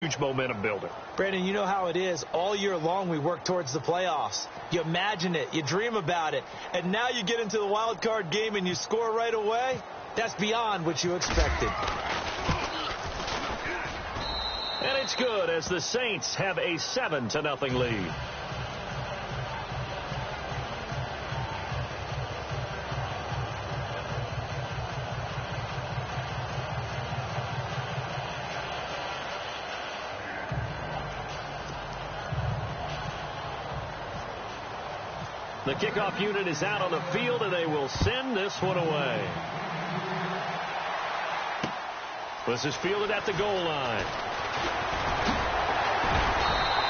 huge momentum builder. Brandon, you know how it is. All year long we work towards the playoffs. You imagine it. You dream about it. And now you get into the wild card game and you score right away. That's beyond what you expected. And it's good as the Saints have a 7-0 lead. The kickoff unit is out on the field, and they will send this one away. This is fielded at the goal line.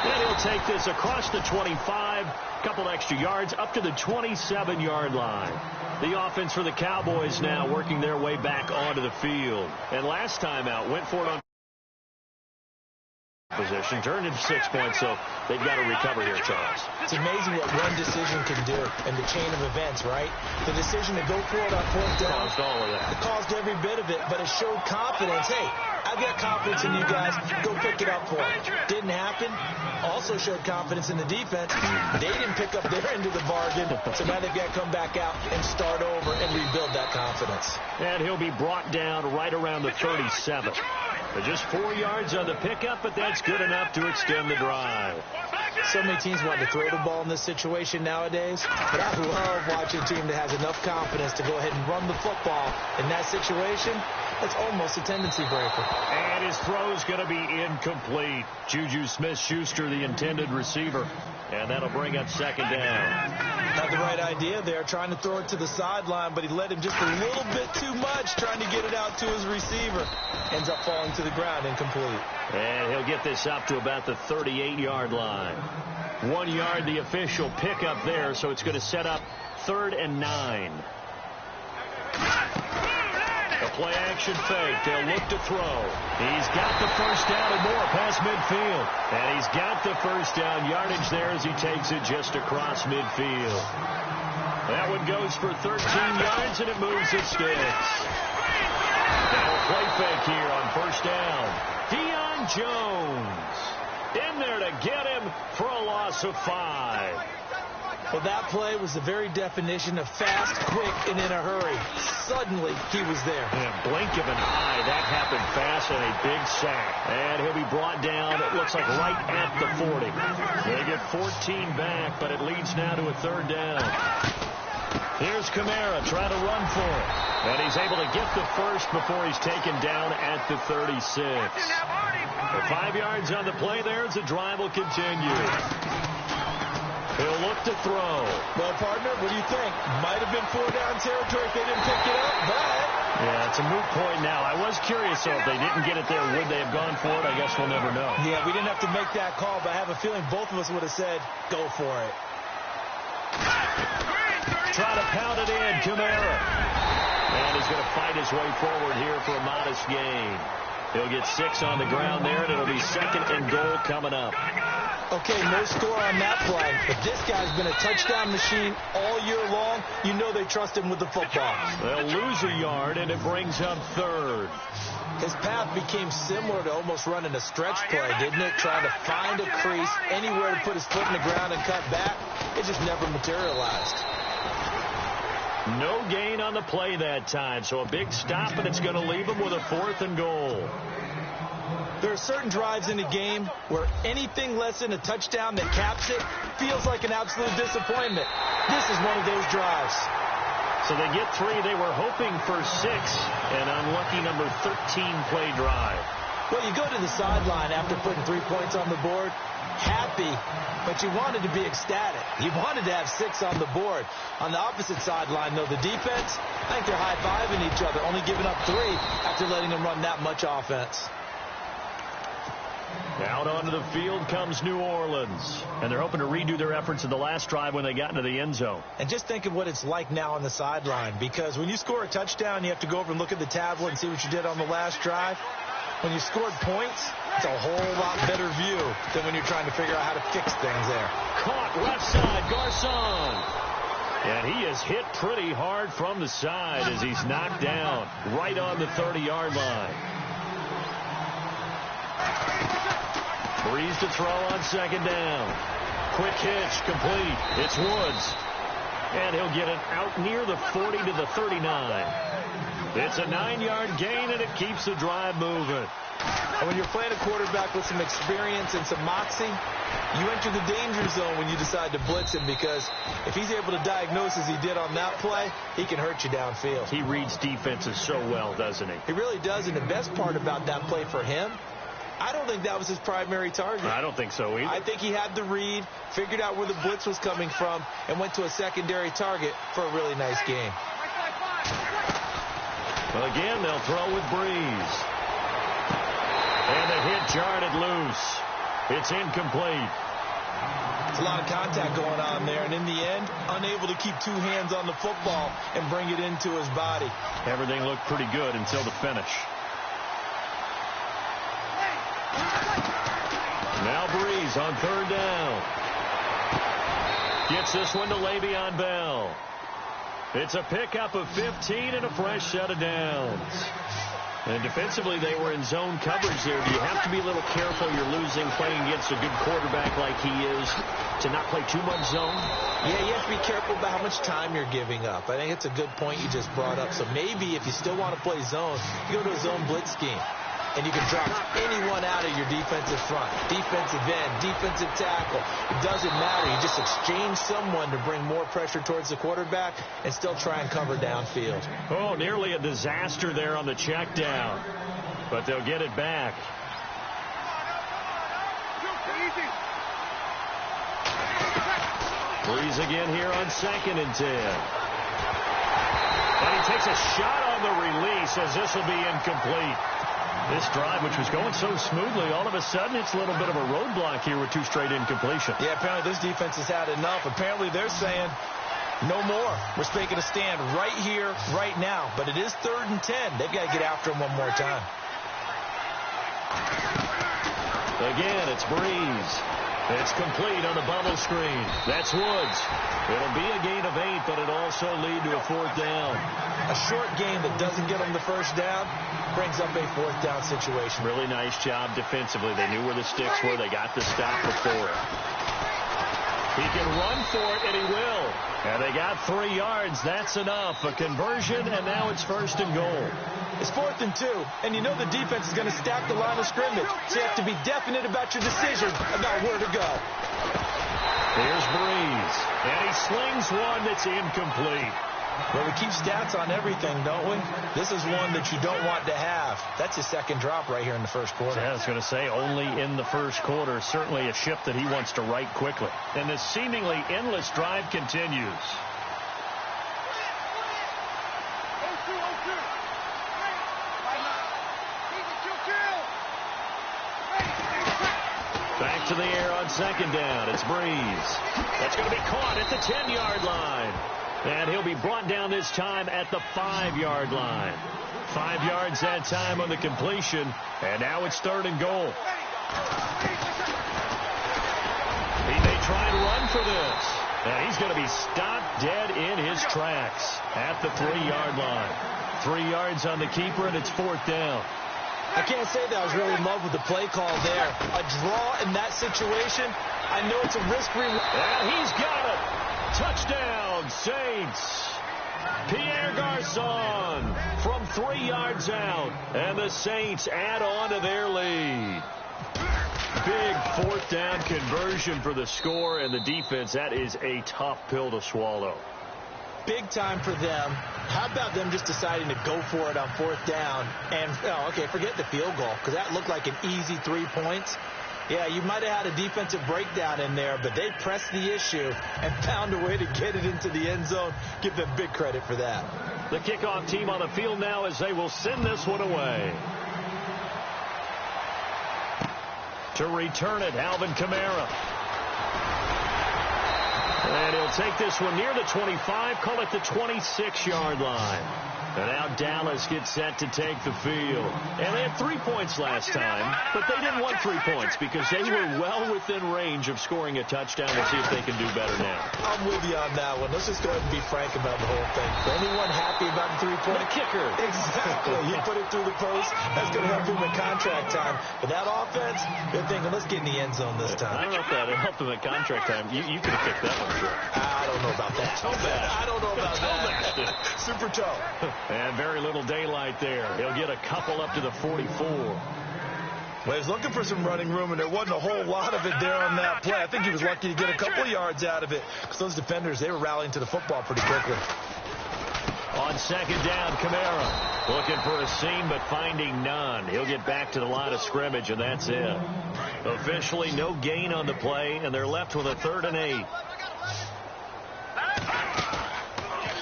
And he'll take this across the 25, couple extra yards, up to the 27-yard line. The offense for the Cowboys now working their way back onto the field. And last time out, went for it on position, turned into 6 points, so they've got to recover here, Charles. It's amazing what one decision can do in the chain of events, right? The decision to go for it on fourth down caused all of that. It caused every bit of it, but it showed confidence. Hey, I've got confidence in you guys. Go pick it up for it. Didn't happen. Also showed confidence in the defense. They didn't pick up their end of the bargain, so now they've got to come back out and start over and rebuild that confidence. And he'll be brought down right around the 37. Just 4 yards on the pickup, but that's good enough to extend the drive. So many teams want to throw the ball in this situation nowadays, but I love watching a team that has enough confidence to go ahead and run the football. In that situation, it's almost a tendency breaker. And his throw's going to be incomplete. Juju Smith-Schuster, the intended receiver, and that'll bring up second down. Had the right idea there, trying to throw it to the sideline, but he let him just a little bit too much, trying to get it out to his receiver. Ends up falling to the ground, incomplete. And he'll get this up to about the 38-yard line. 1 yard, the official pickup there, so it's going to set up 3rd and 9. A play-action fake. They'll look to throw. He's got the first down and more past midfield. And he's got the first down yardage there as he takes it just across midfield. That one goes for 13 yards, and it moves its sticks. Now a play fake here on first down. Deion Jones in there to get him for a loss of 5. Well, that play was the very definition of fast, quick, and in a hurry. Suddenly, he was there. In a blink of an eye, that happened fast, and a big sack. And he'll be brought down, it looks like right at the 40. They get 14 back, but it leads now to a 3rd down. Here's Kamara trying to run for it. And he's able to get the first before he's taken down at the 36. The 5 yards on the play there as the drive will continue. He'll look to throw. Well, partner, what do you think? Might have been 4-down territory if they didn't pick it up, but... Yeah, it's a moot point now. I was curious, so if they didn't get it there, would they have gone for it? I guess we'll never know. Yeah, we didn't have to make that call, but I have a feeling both of us would have said, go for it. Try to pound it in, Kamara. And he's going to fight his way forward here for a modest gain. He'll get 6 on the ground there, and it'll be 2nd and goal coming up. Okay, no score on that play, but this guy's been a touchdown machine all year long. You know they trust him with the football. They'll lose a yard, and it brings up 3rd. His path became similar to almost running a stretch play, didn't it? Trying to find a crease, anywhere to put his foot in the ground and cut back. It just never materialized. No gain on the play that time, so a big stop, and it's going to leave him with a 4th and goal. There are certain drives in a game where anything less than a touchdown that caps it feels like an absolute disappointment. This is one of those drives. So they get 3. They were hoping for 6. An unlucky number 13 play drive. Well, you go to the sideline after putting 3 points on the board, happy, but you wanted to be ecstatic. You wanted to have 6 on the board. On the opposite sideline, though, the defense, I think they're high-fiving each other, only giving up 3 after letting them run that much offense. Out onto the field comes New Orleans. And they're hoping to redo their efforts in the last drive when they got into the end zone. And just think of what it's like now on the sideline, because when you score a touchdown, you have to go over and look at the tablet and see what you did on the last drive. When you scored points, it's a whole lot better view than when you're trying to figure out how to fix things there. Caught left side, Garcon. And he is hit pretty hard from the side as he's knocked down right on the 30-yard line. Breeze to throw on second down. Quick hitch, complete. It's Woods. And he'll get it out near the 40 to the 39. It's a 9-yard gain, and it keeps the drive moving. And when you're playing a quarterback with some experience and some moxie, you enter the danger zone when you decide to blitz him, because if he's able to diagnose as he did on that play, he can hurt you downfield. He reads defenses so well, doesn't he? He really does, and the best part about that play for him, I don't think that was his primary target. I don't think so either. I think he had the read, figured out where the blitz was coming from, and went to a secondary target for a really nice game. Well, again, they'll throw with Breeze. And the hit jarred it loose. It's incomplete. It's a lot of contact going on there, and in the end, unable to keep two hands on the football and bring it into his body. Everything looked pretty good until the finish. Now Breeze on third down. Gets this one to Le'Veon Bell. It's a pickup of 15 and a fresh set of downs. And defensively, they were in zone coverage there. Do you have to be a little careful? You're losing playing against a good quarterback like he is to not play too much zone? Yeah, you have to be careful about how much time you're giving up. I think it's a good point you just brought up. So maybe if you still want to play zone, you go to a zone blitz scheme. And you can drop anyone out of your defensive front, defensive end, defensive tackle. It doesn't matter. You just exchange someone to bring more pressure towards the quarterback and still try and cover downfield. Oh, nearly a disaster there on the check down. But they'll get it back. Breeze again here on 2nd and 10. And he takes a shot on the release as this will be incomplete. This drive, which was going so smoothly, all of a sudden it's a little bit of a roadblock here with 2 straight incompletions. Yeah, apparently this defense has had enough. Apparently they're saying no more. We're taking a stand right here, right now. But it is 3rd and 10. They've got to get after him one more time. Again, it's Breeze. It's complete on the bubble screen. That's Woods. It'll be a gain of 8, but it'll also lead to a 4th down. A short gain that doesn't get them the first down brings up a 4th down situation. Really nice job defensively. They knew where the sticks were. They got the stop before it. He can run for it, and he will. And they got 3 yards. That's enough. A conversion, and now it's 1st and goal. It's 4th and 2, and you know the defense is going to stack the line of scrimmage, so you have to be definite about your decision about where to go. Here's Breeze, and he slings one that's incomplete. Well, we keep stats on everything, don't we? This is one that you don't want to have. That's his 2nd drop right here in the 1st quarter. Yeah, I was going to say, only in the 1st quarter. Certainly a ship that he wants to right quickly. And this seemingly endless drive continues. Back to the air on 2nd down. It's Breeze. That's going to be caught at the 10-yard line. And he'll be brought down this time at the 5-yard line. 5 yards that time on the completion. And now it's 3rd and goal. He may try and run for this. And he's going to be stopped dead in his tracks at the 3-yard line. 3 yards on the keeper, and it's 4th down. I can't say that I was really in love with the play call there. A draw in that situation, I know it's a risk-reward. And he's got it. Touchdown, Saints. Pierre Garçon from 3 yards out. And the Saints add on to their lead. Big 4th down conversion for the score, and the defense, that is a tough pill to swallow. Big time for them. How about them just deciding to go for it on 4th down? And, okay, forget the field goal, because that looked like an easy 3 points. Yeah, you might have had a defensive breakdown in there, but they pressed the issue and found a way to get it into the end zone. Give them big credit for that. The kickoff team on the field now as they will send this one away. To return it, Alvin Kamara. And he'll take this one near the 25, call it the 26-yard line. And now Dallas gets set to take the field. And they had 3 points last time, but they didn't want 3 points because they were well within range of scoring a touchdown. We'll see if they can do better now. I'm with you on that one. Let's just go ahead and be frank about the whole thing. For anyone happy about the 3-point? The kicker. Exactly. He put it through the post. That's going to help him in contract time. But that offense, they're thinking, let's get in the end zone this time. I don't know if that helped him at contract time. You could have kicked that one. Sure. I don't know about that. Toe bash. I don't know about that. Super toe. And very little daylight there. He'll get a couple up to the 44. Well, he's looking for some running room, and there wasn't a whole lot of it there on that play. I think he was lucky to get a couple of yards out of it because those defenders, they were rallying to the football pretty quickly. On second down, Kamara looking for a seam but finding none. He'll get back to the line of scrimmage, and that's it. Officially no gain on the play, and they're left with a 3rd and 8.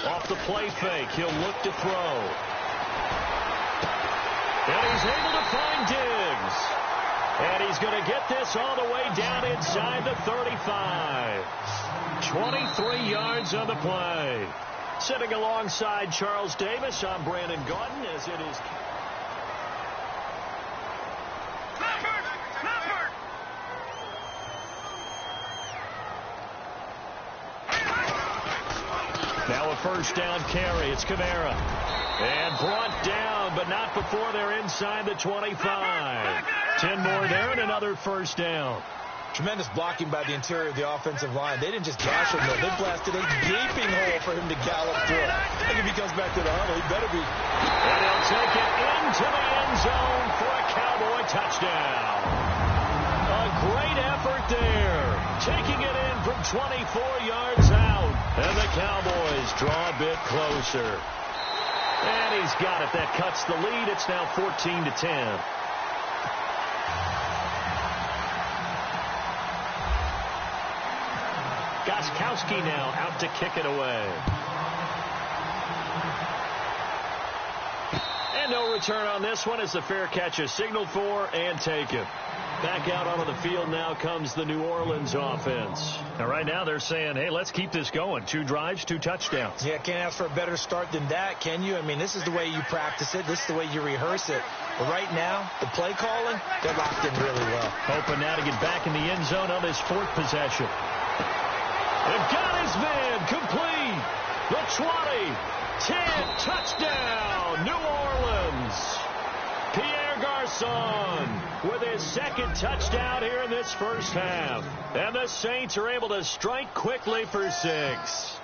Off the play fake, he'll look to throw. And he's able to find Diggs. And he's going to get this all the way down inside the 35. 23 yards on the play. Sitting alongside Charles Davis, I'm Brandon Gaudin as it is. Now a first down carry. It's Kamara. And brought down, but not before they're inside the 25. 10 more there and another first down. Tremendous blocking by the interior of the offensive line. They didn't just gash him, though. They blasted a gaping hole for him to gallop through. I think if he comes back to the huddle, he better be. And he'll take it into the end zone for a Cowboy touchdown. A great effort there. Taking it in from 24 yards out. And the Cowboys draw a bit closer. And he's got it. That cuts the lead. It's now 14-10. Gostkowski now out to kick it away. And no return on this one as the fair catch is signaled for and taken. Back out onto the field now comes the New Orleans offense. Now right now they're saying, hey, let's keep this going. 2 drives, 2 touchdowns. Yeah, can't ask for a better start than that, can you? I mean, this is the way you practice it. This is the way you rehearse it. But right now, the play calling, they're locked in really well. Hoping now to get back in the end zone on this 4th possession. They've got his man complete. The 20, 10, touchdown, New Orleans. Pierre Garçon with his 2nd touchdown here in this first half. And the Saints are able to strike quickly for 6.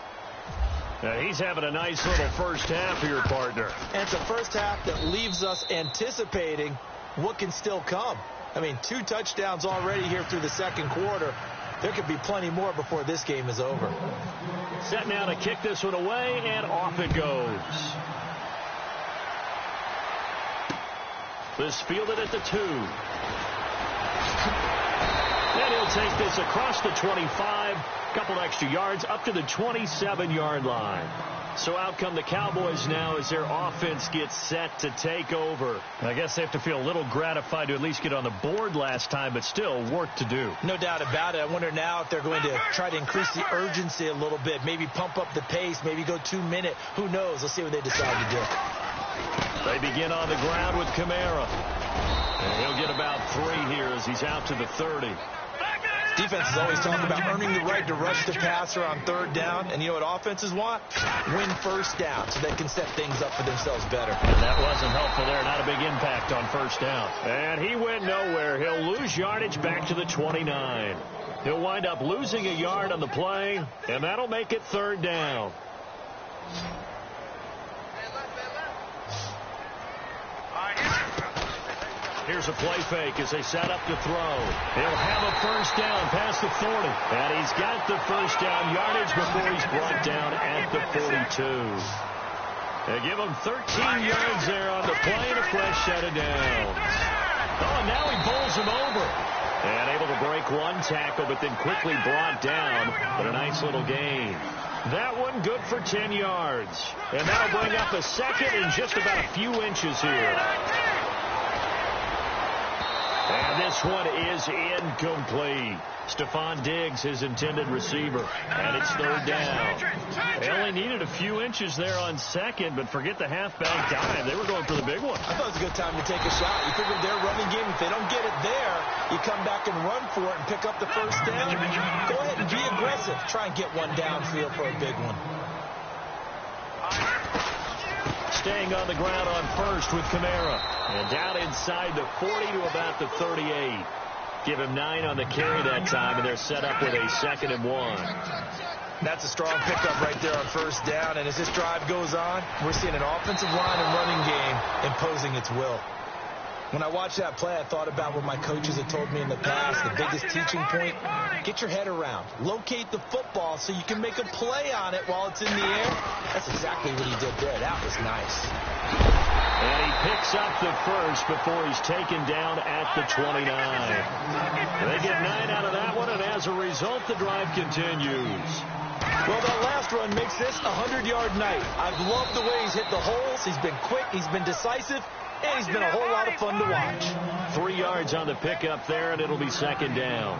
Now he's having a nice little first half here, partner. And it's a first half that leaves us anticipating what can still come. I mean, 2 touchdowns already here through the 2nd quarter. There could be plenty more before this game is over. Set now to kick this one away, and off it goes. This fielded at the 2. And he'll take this across the 25. Couple extra yards up to the 27-yard line. So out come the Cowboys now as their offense gets set to take over. I guess they have to feel a little gratified to at least get on the board last time, but still work to do. No doubt about it. I wonder now if they're going to try to increase the urgency a little bit, maybe pump up the pace, maybe go 2-minute. Who knows? Let's see what they decide to do. They begin on the ground with Kamara. And he'll get about 3 here as he's out to the 30. Defense is always talking about earning the right to rush the passer on 3rd down. And you know what offenses want? Win first down so they can set things up for themselves better. And that wasn't helpful there. Not a big impact on first down. And he went nowhere. He'll lose yardage back to the 29. He'll wind up losing a yard on the play, and that'll make it 3rd down. Here's a play fake as they set up to throw. He'll have a first down past the 40. And he's got the first down yardage before he's brought down at the 42. They give him 13 yards there on the play and a fresh set of downs. Oh, and now he bowls him over. And able to break 1 tackle, but then quickly brought down. But a nice little gain. That one good for 10 yards. And that'll bring up a 2nd and just about a few inches here. And And this one is incomplete. Stephon Diggs, his intended receiver. And it's third down. They only needed a few inches there on second, but forget the halfback dive. They were going for the big one. I thought it was a good time to take a shot. You figured their running game, if they don't get it there, you come back and run for it and pick up the first down. Go ahead and be aggressive. Try and get one downfield for a big one. Staying on the ground on first with Kamara. And down inside the 40 to about the 38. Give him 9 on the carry that time, and they're set up with a 2nd and 1. That's a strong pickup right there on first down. And as this drive goes on, we're seeing an offensive line and running game imposing its will. When I watched that play, I thought about what my coaches had told me in the past. The biggest teaching point, get your head around. Locate the football so you can make a play on it while it's in the air. That's exactly what he did there. That was nice. And he picks up the first before he's taken down at the 29. They get 9 out of that one, and as a result, the drive continues. Well, that last run makes this a 100-yard night. I've loved the way he's hit the holes. He's been quick. He's been decisive. And he's been a whole lot of fun to watch. 3 yards on the pickup there, and it'll be 2nd down.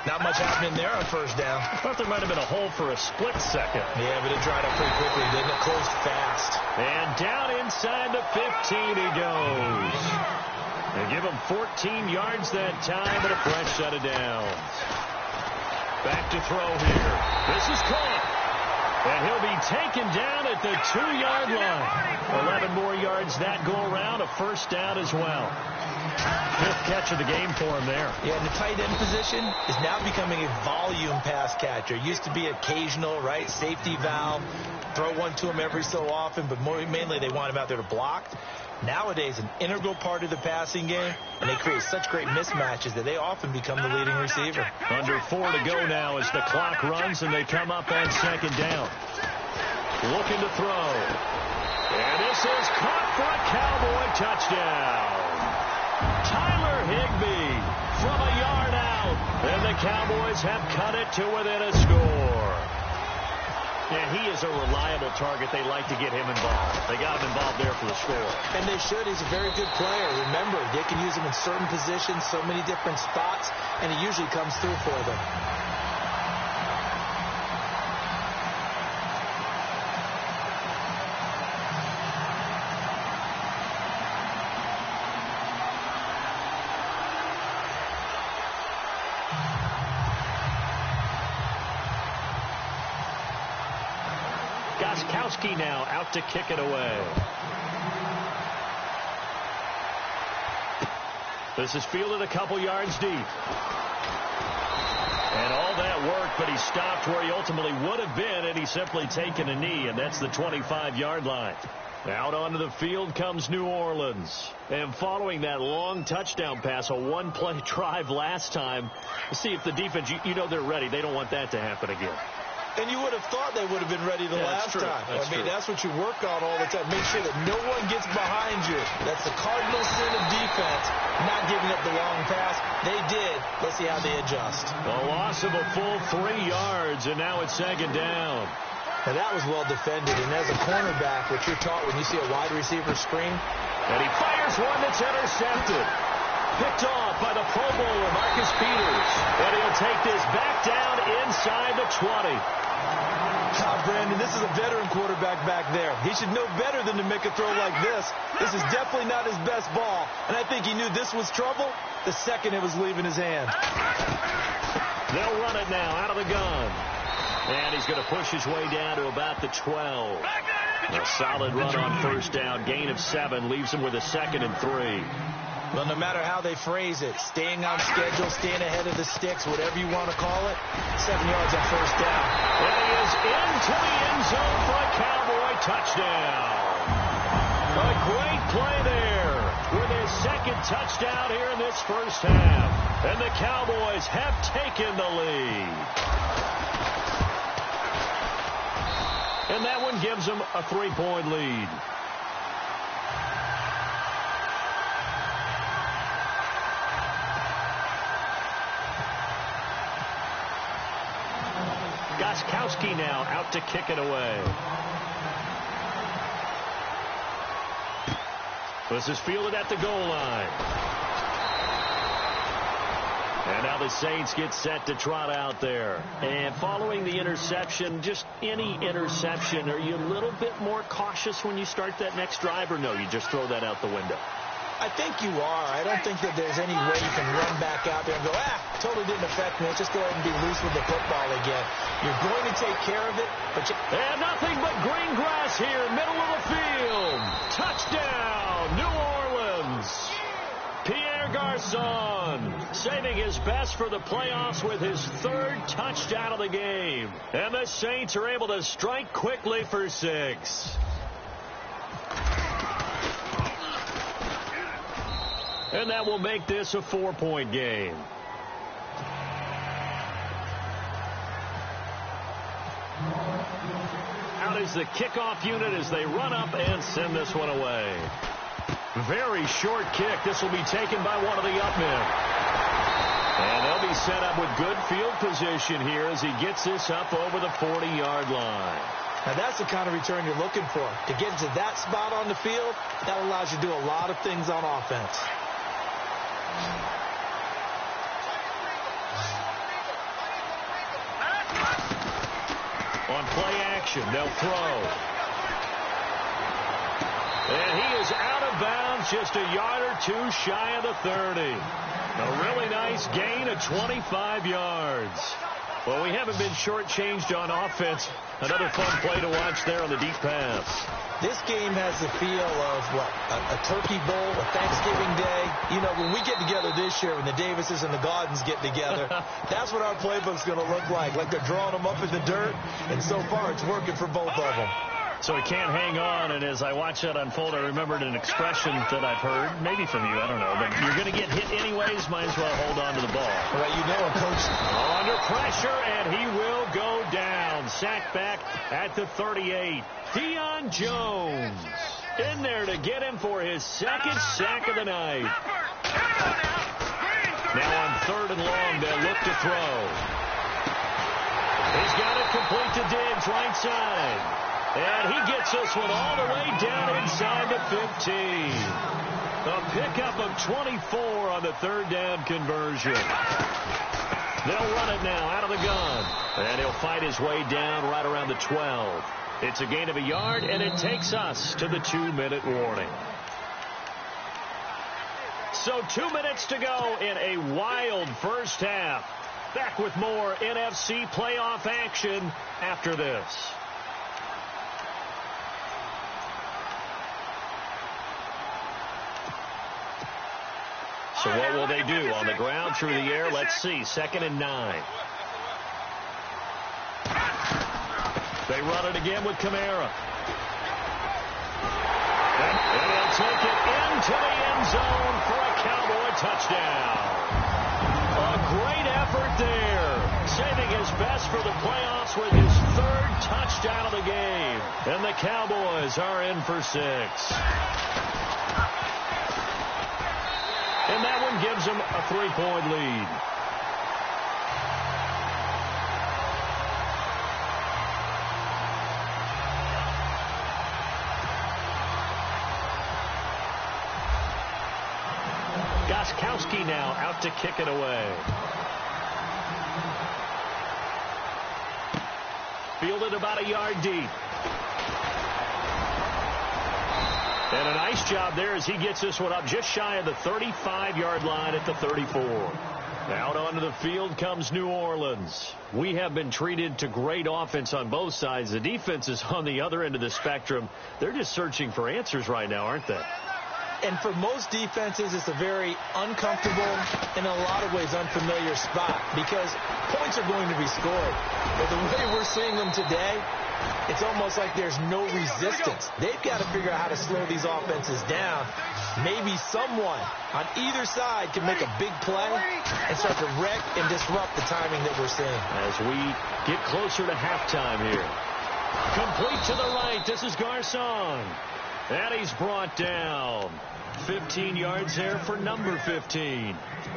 Not much happening there on first down. I thought there might have been a hole for a split second. Yeah, but it dried up pretty quickly, didn't it? Closed fast. And down inside the 15 he goes. They give him 14 yards that time, and a fresh set of downs. Back to throw here. This is caught. And he'll be taken down at the 2-yard line. 11 more yards that go around, a first down as well. 5th catch of the game for him there. Yeah, and the tight end position is now becoming a volume pass catcher. Used to be occasional, right? Safety valve. Throw one to him every so often, but mainly they want him out there to block. Nowadays, an integral part of the passing game, and they create such great mismatches that they often become the leading receiver. Under 4 to go now as the clock runs, and they come up on 2nd down. Looking to throw. And this is caught for a Cowboy touchdown. Tyler Higbee from a yard out, and the Cowboys have cut it to within a score. And he is a reliable target. They like to get him involved. They got him involved there for the score. And they should. He's a very good player. Remember, they can use him in certain positions, so many different spots, and he usually comes through for them. Gostkowski now out to kick it away. This is fielded a couple yards deep. And all that work, but he stopped where he ultimately would have been, and he's simply taken a knee, and that's the 25-yard line. Out onto the field comes New Orleans. And following that long touchdown pass, a one-play drive last time, see if the defense, you know they're ready. They don't want that to happen again. And you would have thought they would have been ready the last time. That's what you work on all the time. Make sure that no one gets behind you. That's the cardinal sin of defense, not giving up the long pass. They did. Let's see how they adjust. A loss of a full 3 yards, and now it's 2nd down. Now that was well defended. And as a cornerback, what you're taught when you see a wide receiver screen. And he fires one that's intercepted. Picked off by the Pro Bowler, Marcus Peters. And he'll take this back down inside the 20. Brandon, this is a veteran quarterback back there. He should know better than to make a throw like this. This is definitely not his best ball. And I think he knew this was trouble the second it was leaving his hand. They'll run it now out of the gun. And he's going to push his way down to about the 12. A solid run on first down. Gain of 7 leaves him with a 2nd and 3. Well, no matter how they phrase it, staying on schedule, staying ahead of the sticks, whatever you want to call it, 7 yards on first down. And he is into the end zone for a Cowboy touchdown. A great play there with his 2nd touchdown here in this first half. And the Cowboys have taken the lead. And that one gives them a 3-point lead. Gostkowski now out to kick it away. This is fielded at the goal line. And now the Saints get set to trot out there. And following the interception, just any interception, are you a little bit more cautious when you start that next drive, or no, you just throw that out the window? I think you are. I don't think that there's any way you can run back out there and go, totally didn't affect me. Let's just go ahead and be loose with the football again. You're going to take care of it, but and nothing but green grass here, middle of the field. Touchdown, New Orleans. Pierre Garçon saving his best for the playoffs with his third touchdown of the game. And the Saints are able to strike quickly for 6. And that will make this a 4-point game. Out is the kickoff unit as they run up and send this one away. Very short kick. This will be taken by one of the up men. And they'll be set up with good field position here as he gets this up over the 40-yard line. Now, that's the kind of return you're looking for. To get into that spot on the field, that allows you to do a lot of things on offense. On play action, they'll throw. And he is out of bounds, just a yard or two shy of the 30. A really nice gain of 25 yards. Well, we haven't been shortchanged on offense. Another fun play to watch there on the deep pass. This game has the feel of, a Turkey Bowl, a Thanksgiving Day. You know, when we get together this year, when the Davises and the Gardens get together, that's what our playbook's going to look like they're drawing them up in the dirt, and so far it's working for both of them. So he can't hang on, and as I watch that unfold, I remembered an expression that I've heard, maybe from you, I don't know, but you're going to get hit anyways, might as well hold on to the ball. Well, you know, Coach. Under pressure, and he will go down. Sacked back at the 38. Deion Jones in there to get him for his second sack of the night. Now on 3rd and long, they'll look to throw. He's got it complete to Diggs, right side. And he gets this one all the way down inside the 15. A pickup of 24 on the 3rd down conversion. They'll run it now out of the gun. And he'll fight his way down right around the 12. It's a gain of a yard, and it takes us to the 2-minute warning. So 2 minutes to go in a wild first half. Back with more NFC playoff action after this. So what will they do? On the ground, through the air, let's see. 2nd and 9. They run it again with Kamara. And he'll take it into the end zone for a Cowboy touchdown. A great effort there. Saving his best for the playoffs with his 3rd touchdown of the game. And the Cowboys are in for 6. And that one gives them a 3-point lead. Gostkowski now out to kick it away. Fielded about a yard deep. And a nice job there as he gets this one up just shy of the 35-yard line at the 34. Out onto the field comes New Orleans. We have been treated to great offense on both sides. The defense is on the other end of the spectrum. They're just searching for answers right now, aren't they? And for most defenses, it's a very uncomfortable and in a lot of ways unfamiliar spot because points are going to be scored. But the way we're seeing them today, it's almost like there's no resistance. They've got to figure out how to slow these offenses down. Maybe someone on either side can make a big play and start to wreck and disrupt the timing that we're seeing. As we get closer to halftime here. Complete to the right. This is Garçon. And he's brought down. 15 yards there for number 15.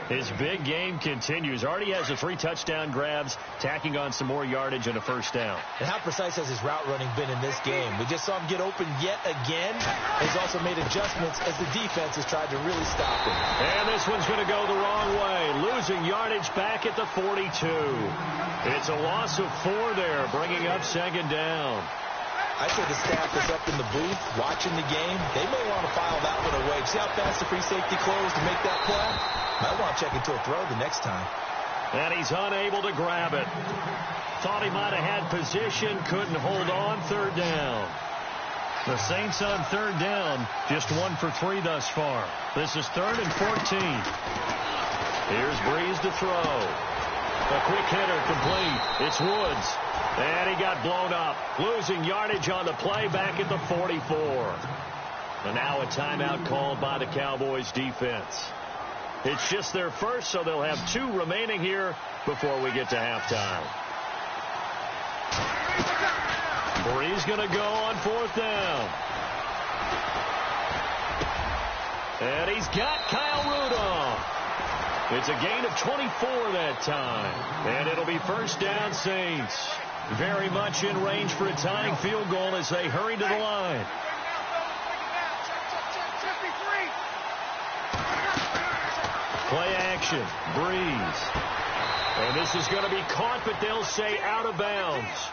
His big game continues. Already has the 3 touchdown grabs, tacking on some more yardage and a first down. And how precise has his route running been in this game? We just saw him get open yet again. He's also made adjustments as the defense has tried to really stop him. And this one's going to go the wrong way. Losing yardage back at the 42. It's a loss of 4 there, bringing up second down. I say the staff is up in the booth watching the game. They may want to file that one away. See how fast the free safety closed to make that play? Might want to check into a throw the next time. And he's unable to grab it. Thought he might have had position, couldn't hold on. Third down. The Saints on third down, just 1 for 3 thus far. This is 3rd and 14. Here's Breeze to throw. A quick hitter complete. It's Woods. And he got blown up. Losing yardage on the play back at the 44. And now a timeout called by the Cowboys defense. It's just their first, so they'll have 2 remaining here before we get to halftime. Breeze going to go on 4th down. And he's got Kyle Rudolph. It's a gain of 24 that time. And it'll be first down, Saints. Very much in range for a tying field goal as they hurry to the line. Play action. Breeze. And this is going to be caught, but they'll say out of bounds.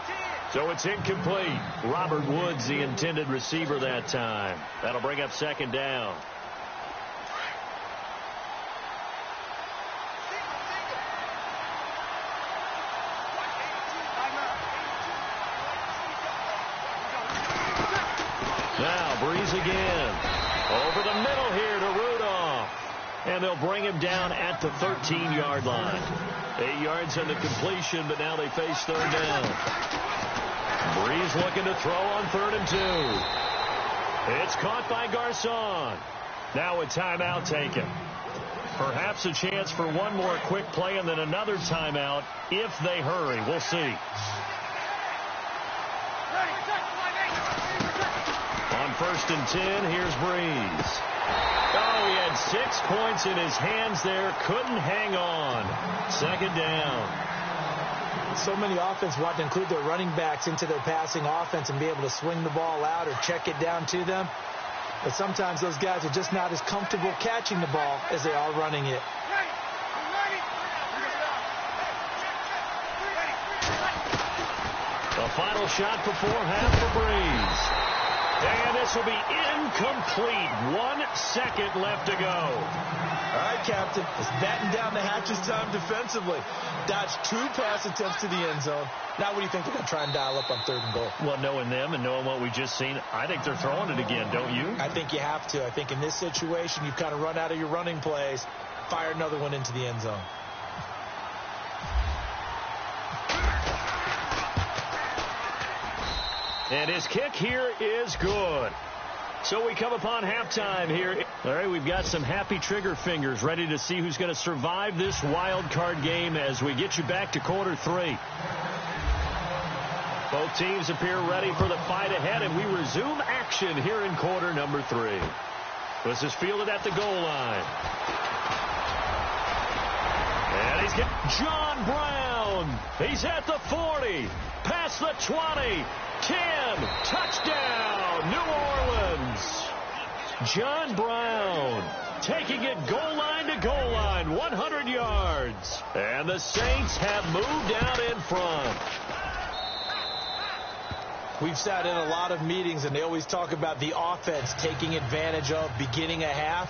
So it's incomplete. Robert Woods, the intended receiver that time. That'll bring up second down. Now Breeze again. Over the middle here to Rudolph. And they'll bring him down at the 13-yard line. 8 yards on the completion, but now they face third down. Breeze looking to throw on 3rd and 2. It's caught by Garcon. Now a timeout taken. Perhaps a chance for one more quick play and then another timeout if they hurry. We'll see. On 1st and 10, here's Breeze. Oh, he had 6 points in his hands there. Couldn't hang on. Second down. So many offense want to include their running backs into their passing offense and be able to swing the ball out or check it down to them. But sometimes those guys are just not as comfortable catching the ball as they are running it. The final shot before half for Breeze. And this will be incomplete. 1 second left to go. All right, Captain. It's batten down the hatches time defensively. Dodged 2 pass attempts to the end zone. Now what do you think they're going to try and dial up on 3rd and goal? Well, knowing them and knowing what we just seen, I think they're throwing it again, don't you? I think you have to. I think in this situation, you've kind of run out of your running plays. Fire another one into the end zone. And his kick here is good. So we come upon halftime here. All right, we've got some happy trigger fingers ready to see who's going to survive this wild card game as we get you back to quarter 3. Both teams appear ready for the fight ahead, and we resume action here in quarter number 3. This is fielded at the goal line. And he's getting John Brown. He's at the 40, past the 20. 10, touchdown, New Orleans. John Brown taking it goal line to goal line, 100 yards. And the Saints have moved out in front. We've sat in a lot of meetings, and they always talk about the offense taking advantage of beginning a half.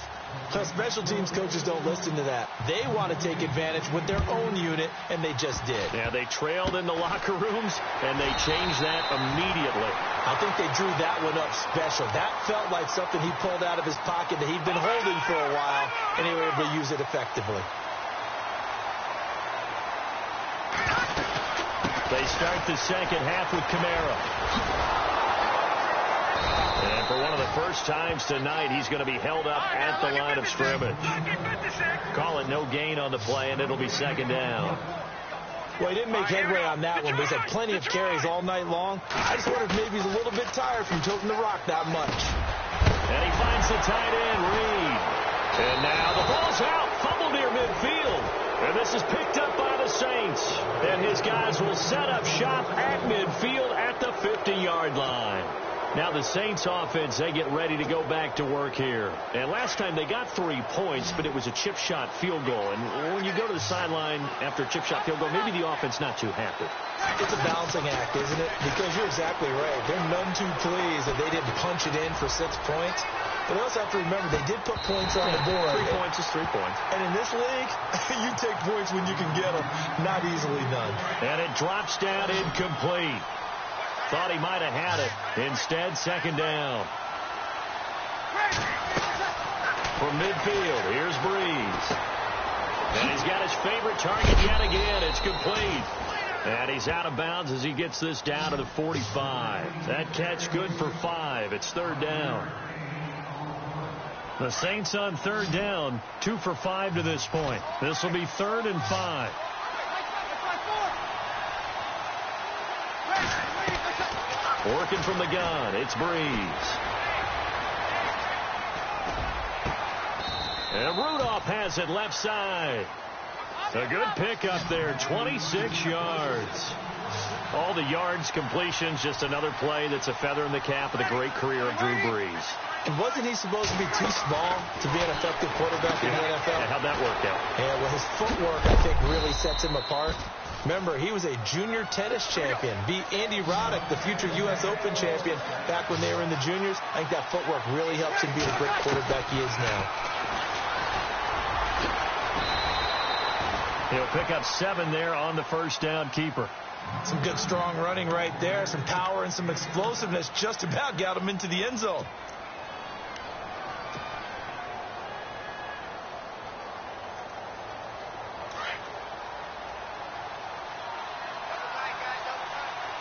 But special teams coaches don't listen to that. They want to take advantage with their own unit, and they just did. Yeah, they trailed in the locker rooms, and they changed that immediately. I think they drew that one up special. That felt like something he pulled out of his pocket that he'd been holding for a while, and they were able to use it effectively. They start the second half with Kamara. And for one of the first times tonight, he's going to be held up at the line of scrimmage. Call it no gain on the play, and it'll be second down. Well, he didn't make headway on that one, but he's had plenty of carries all night long. I just wonder if maybe he's a little bit tired from toting the rock that much. And he finds the tight end, Reed. And now the ball's out. Fumble near midfield. And this is picked up by the Saints. And his guys will set up shop at midfield at the 50-yard line. Now the Saints offense, they get ready to go back to work here. And last time they got 3 points, but it was a chip shot field goal. And when you go to the sideline after a chip shot field goal, maybe the offense not too happy. It's a balancing act, isn't it? Because you're exactly right. They're none too pleased that they didn't punch it in for 6 points. But they also have to remember they did put points on the board. 3 points is 3 points. And in this league, you take points when you can get them. Not easily done. And it drops down incomplete. Thought he might have had it. Instead, second down. From midfield, here's Breeze. And he's got his favorite target yet again. It's complete. And he's out of bounds as he gets this down to the 45. That catch good for 5. It's third down. The Saints on third down, 2 for 5 to this point. This will be 3rd and 5. Working from the gun, it's Breeze. And Rudolph has it left side. A good pickup there, 26 yards. All the yards, completions, just another play that's a feather in the cap of the great career of Drew Brees. And wasn't he supposed to be too small to be an effective quarterback in the NFL? Yeah, how'd that work out? Yeah, well, his footwork, I think, really sets him apart. Remember, he was a junior tennis champion. Beat Andy Roddick, the future U.S. Open champion, back when they were in the juniors. I think that footwork really helps him be the great quarterback he is now. He'll pick up 7 there on the first down keeper. Some good, strong running right there. Some power and some explosiveness just about got him into the end zone.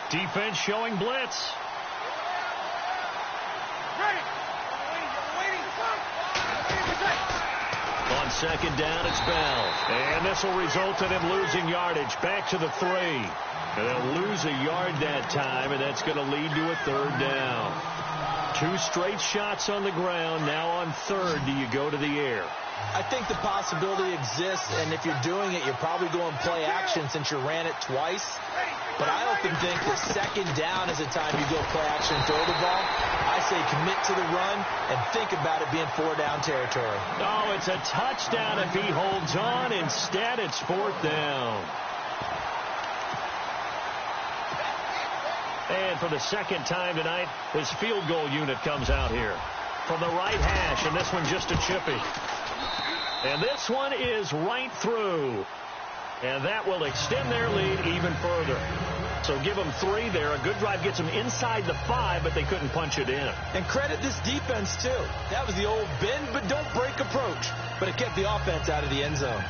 Defense showing blitz. On second down, it's Bell. And this will result in him losing yardage. Back to the 3. And they'll lose a yard that time, and that's going to lead to a third down. 2 straight shots on the ground. Now on third, do you go to the air? I think the possibility exists, and if you're doing it, you're probably going play action since you ran it twice. But I often think that second down is the time you go play action and throw the ball. I say commit to the run and think about it being 4-down territory. Oh, it's a touchdown if he holds on. Instead, it's 4th down. And for the second time tonight, his field goal unit comes out here. From the right hash, and this one just a chippy. And this one is right through. And that will extend their lead even further. So give them 3 there. A good drive gets them inside the 5, but they couldn't punch it in. And credit this defense, too. That was the old bend but don't break approach. But it kept the offense out of the end zone.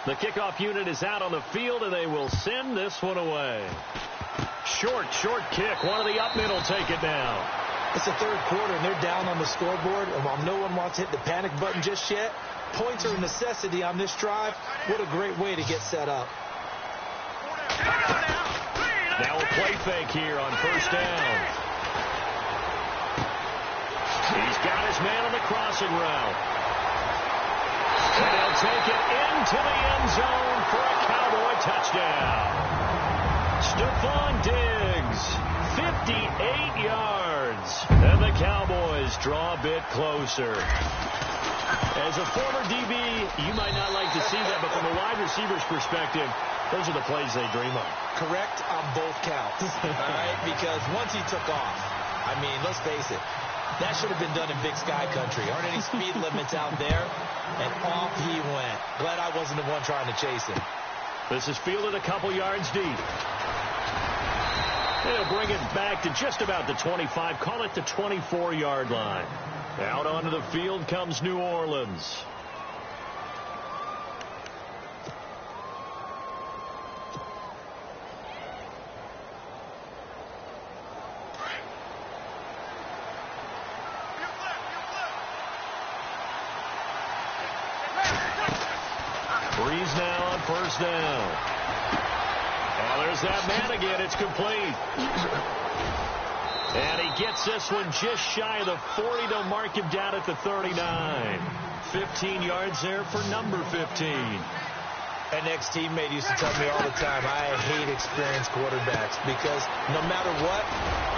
The kickoff unit is out on the field, and they will send this one away. Short kick. One of the up mid will take it down. It's the third quarter, and they're down on the scoreboard. And while no one wants to hit the panic button just yet, points are a necessity on this drive. What a great way to get set up. Now a play fake here on first down. He's got his man on the crossing route. And they'll take it into the end zone for a Cowboy touchdown. Stephon Diggs, 58 yards. And the Cowboys draw a bit closer. As a former DB, you might not like to see that, but from a wide receiver's perspective, those are the plays they dream of. Correct on both counts. All right, because once he took off, I mean, let's face it, that should have been done in Big Sky Country. Aren't any speed limits out there? And off he went. Glad I wasn't the one trying to chase him. This is fielded a couple yards deep. They'll bring it back to just about the 25. Call it the 24-yard line. Out onto the field comes New Orleans. Breeze now on first down. Well, there's that man again. It's complete. And he gets this one just shy of the 40. They'll mark him down at the 39. 15 yards there for number 15. An ex-teammate used to tell me all the time, I hate experienced quarterbacks because no matter what,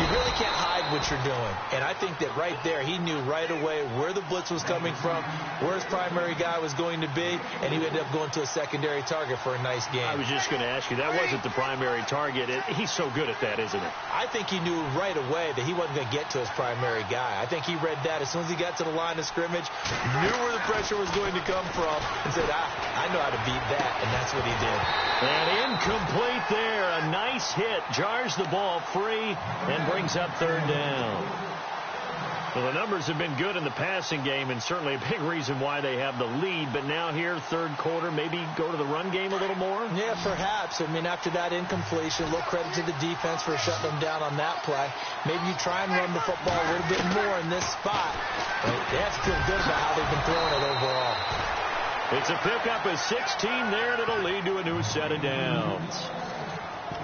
you really can't hide what you're doing. And I think that right there, he knew right away where the blitz was coming from, where his primary guy was going to be, and he ended up going to a secondary target for a nice game. I was just going to ask you, that wasn't the primary target. He's so good at that, isn't it? I think he knew right away that he wasn't going to get to his primary guy. I think he read that as soon as he got to the line of scrimmage, knew where the pressure was going to come from, and said, I know how to beat that. And that's what he did. And incomplete there. A nice hit. Jars the ball free and brings up third down. Well, the numbers have been good in the passing game and certainly a big reason why they have the lead. But now here, third quarter, maybe go to the run game a little more? Yeah, perhaps. I mean, after that incompletion, a little credit to the defense for shutting them down on that play. Maybe you try and run the football a little bit more in this spot. But they have to feel good about how they've been throwing it overall. It's a pickup of 16 there, and it'll lead to a new set of downs.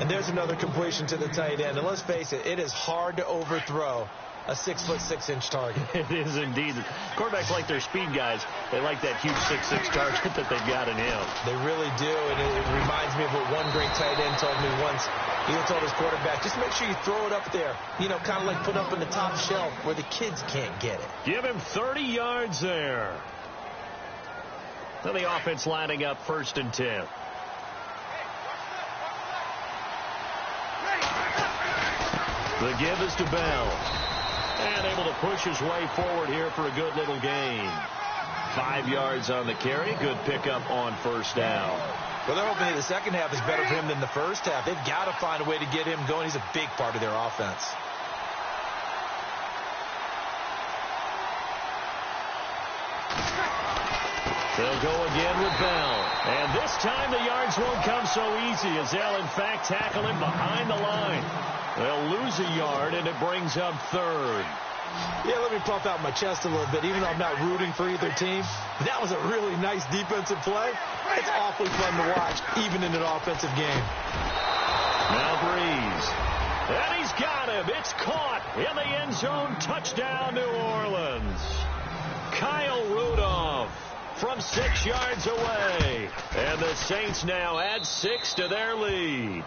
And there's another completion to the tight end. And let's face it, it is hard to overthrow a 6'6" target. It is indeed. Quarterbacks like their speed guys. They like that huge 6'6" target that they've got in him. They really do, and it reminds me of what one great tight end told me once. He told his quarterback, just make sure you throw it up there. You know, kind of like put up in the top shelf where the kids can't get it. Give him 30 yards there. Then the offense lining up 1st and 10. The give is to Bell. And able to push his way forward here for a good little gain. 5 yards on the carry. Good pickup on first down. Well, they're hoping that the second half is better for him than the first half. They've got to find a way to get him going. He's a big part of their offense. They'll go again with Bell. And this time the yards won't come so easy as they'll, in fact, tackle him behind the line. They'll lose a yard, and it brings up third. Yeah, let me puff out my chest a little bit, even though I'm not rooting for either team. That was a really nice defensive play. It's awfully fun to watch, even in an offensive game. Now Breeze. And he's got him. It's caught in the end zone. Touchdown, New Orleans. Kyle Rudolph from 6 yards away. And the Saints now add 6 to their lead.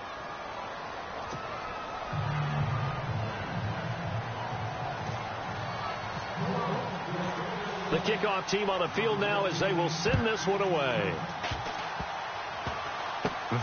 The kickoff team on the field now as they will send this one away.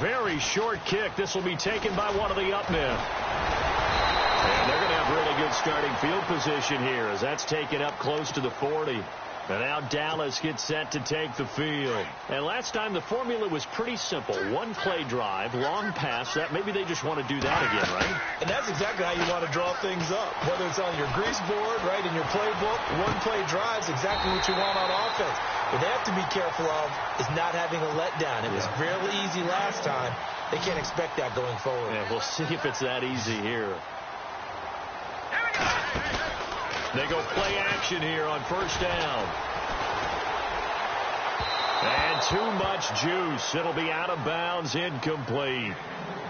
Very short kick. This will be taken by one of the up men. And they're going to have really good starting field position here as that's taken up close to the 40. And now Dallas gets set to take the field. And last time the formula was pretty simple. One play drive, long pass. That maybe they just want to do that again, right? And that's exactly how you want to draw things up. Whether it's on your grease board, right, in your playbook, one play drive is exactly what you want on offense. What they have to be careful of is not having a letdown. It was fairly easy last time. They can't expect that going forward. Yeah, we'll see if it's that easy here. They go play action here on first down. And too much juice. It'll be out of bounds, incomplete.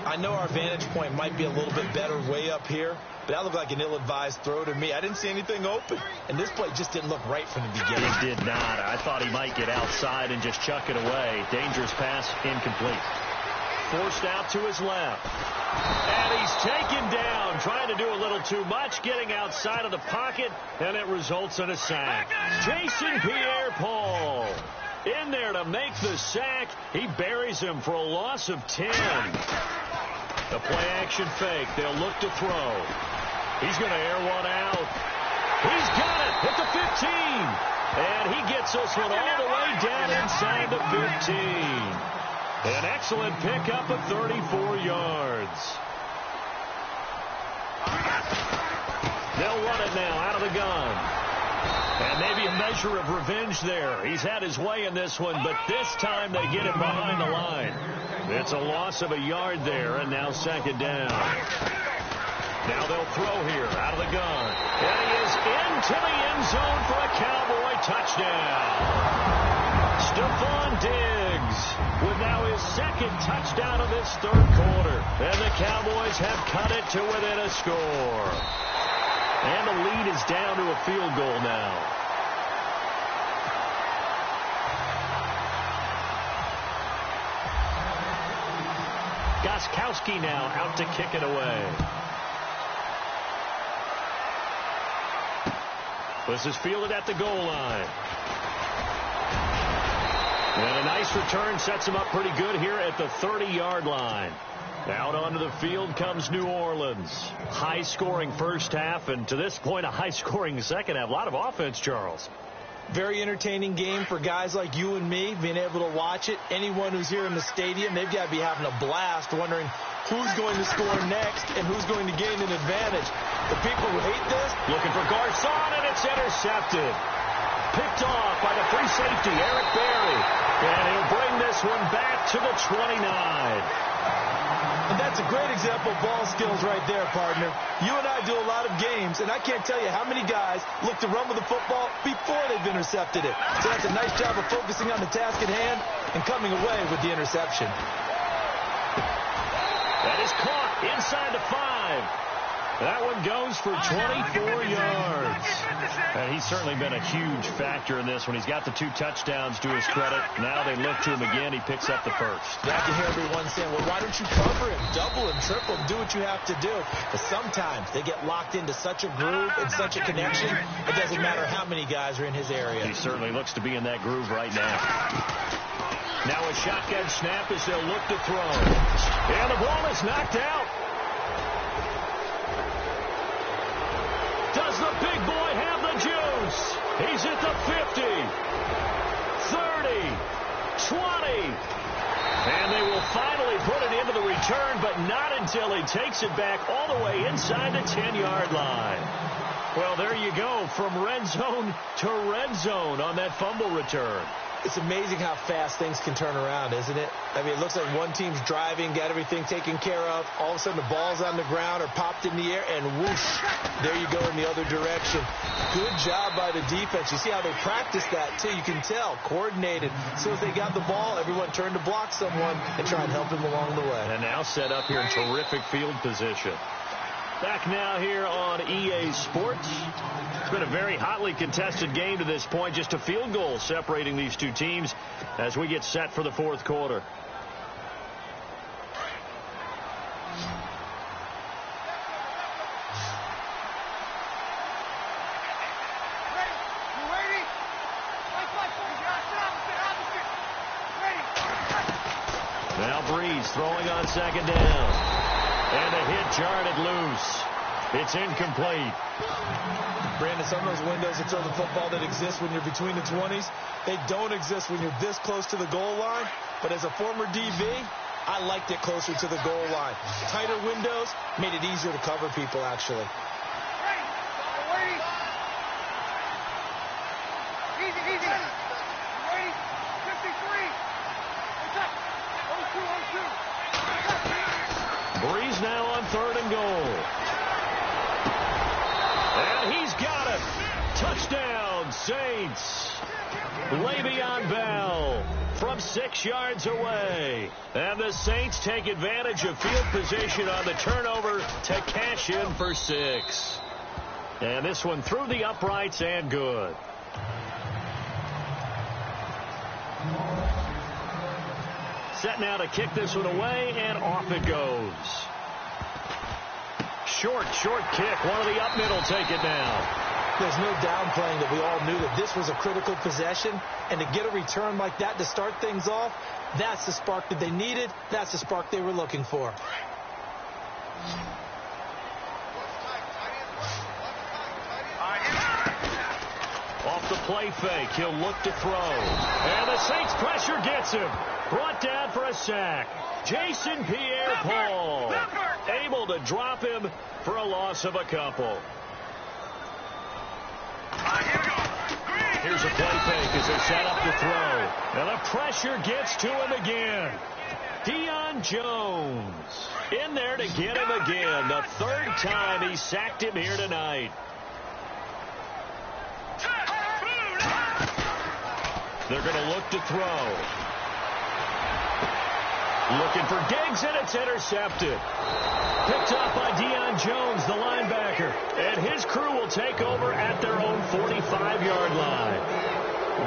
I know our vantage point might be a little bit better way up here, but that looked like an ill-advised throw to me. I didn't see anything open, and this play just didn't look right from the beginning. It did not. I thought he might get outside and just chuck it away. Dangerous pass, incomplete. Forced out to his left. And he's taken down, trying to do a little too much, getting outside of the pocket, and it results in a sack. Jason Pierre-Paul in there to make the sack. He buries him for a loss of 10. The play-action fake. They'll look to throw. He's going to air one out. He's got it at the 15. And he gets this one all the way down inside the 15. An excellent pickup of 34 yards. They'll run it now out of the gun. And maybe a measure of revenge there. He's had his way in this one, but this time they get him behind the line. It's a loss of a yard there, and now second down. Now they'll throw here out of the gun. And he is into the end zone for a Cowboy touchdown. Stephon Diggs touchdown of this third quarter. And the Cowboys have cut it to within a score. And the lead is down to a field goal now. Gostkowski now out to kick it away. This is fielded at the goal line. And a nice return sets him up pretty good here at the 30-yard line. Out onto the field comes New Orleans. High-scoring first half, and to this point, a high-scoring second half. A lot of offense, Charles. Very entertaining game for guys like you and me, being able to watch it. Anyone who's here in the stadium, they've got to be having a blast wondering who's going to score next and who's going to gain an advantage. The people who hate this, looking for Garcon, and it's intercepted. Picked off by the free safety, Eric Berry. And he'll bring this one back to the 29. And that's a great example of ball skills right there, partner. You and I do a lot of games, and I can't tell you how many guys look to run with the football before they've intercepted it. So that's a nice job of focusing on the task at hand and coming away with the interception. That is caught inside the 5. That one goes for 24 yards. And he's certainly been a huge factor in this when he's got the 2 touchdowns to his credit. Now they look to him again. He picks up the first. Yeah, I can hear everyone saying, well, why don't you cover him, double him, triple him, do what you have to do. But sometimes they get locked into such a groove and such a connection, it doesn't matter how many guys are in his area. He certainly looks to be in that groove right now. Now a shotgun snap as they'll look to throw. And the ball is knocked out. Does the big boy have the juice? He's at the 50, 30, 20. And they will finally put it into the return, but not until he takes it back all the way inside the 10-yard line. Well, there you go, from red zone to red zone on that fumble return. It's amazing how fast things can turn around, isn't it? I mean, it looks like one team's driving, got everything taken care of. All of a sudden, the ball's on the ground or popped in the air, and whoosh, there you go in the other direction. Good job by the defense. You see how they practice that, too. You can tell, coordinated. As soon as they got the ball, everyone turned to block someone and try and help him along the way. And now set up here in terrific field position. Back now here on EA Sports. It's been a very hotly contested game to this point. Just a field goal separating these two teams as we get set for the fourth quarter. Now Breeze throwing on second down. And a hit jarred it loose. It's incomplete. Brandon, some of those windows that throw the football that exist when you're between the 20s, they don't exist when you're this close to the goal line. But as a former DB, I liked it closer to the goal line. Tighter windows made it easier to cover people, actually. Breeze now on 3rd and goal. And he's got it. Touchdown, Saints. Le'Veon Bell from 6 yards away. And the Saints take advantage of field position on the turnover to cash in for 6. And this one through the uprights and good. Set now to kick this one away, and off it goes. Short kick. One of the up middle take it down. There's no downplaying that we all knew that this was a critical possession, and to get a return like that to start things off, that's the spark that they needed. That's the spark they were looking for. Off the play fake, he'll look to throw. And the Saints pressure gets him. Brought down for a sack. Jason Pierre-Paul able to drop him for a loss of a couple. Here's a play fake as they set up to throw. And the pressure gets to him again. Deion Jones in there to get him again. The 3rd time he sacked him here tonight. They're going to look to throw. Looking for Diggs, and it's intercepted. Picked up by Deion Jones, the linebacker. And his crew will take over at their own 45-yard line.